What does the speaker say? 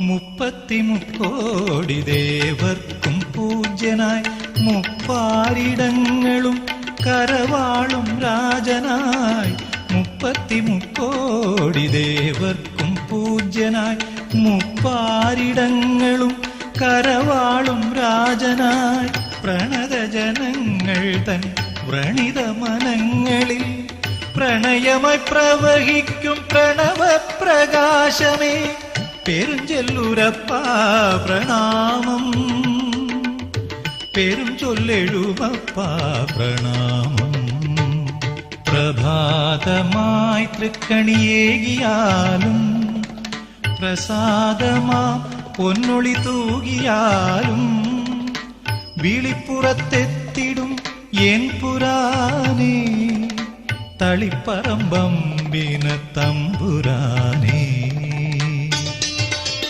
മുപ്പത്തിമുക്കോടി ദേവർക്കും പൂജ്യനായി മുപ്പാരിടങ്ങളും കരവാളും രാജനായി. മുപ്പത്തിമുക്കോടി ദേവർക്കും പൂജ്യനായി മുപ്പാരിടങ്ങളും കരവാളും രാജനായി. പ്രണതജനങ്ങൾ തൻ വ്രണിത മനങ്ങളിൽ പ്രണയമായി പ്രവഹിക്കും പ്രണവപ്രകാശമേ പെരുഞ്ചൊല്ലുരപ്പാ പ്രണാമം. പെരും ചൊല്ലെഴുമപ്പാ പ്രണാമം. പ്രഭാതമായി തൃക്കണിയേകിയാലും പ്രസാദമാം പൊന്നൊളി തൂകിയാലും വിളിപ്പുറത്തെത്തിടും എൻ പുരാനേ തളിപ്പറമ്പമ്പിന തമ്പുരാനേ.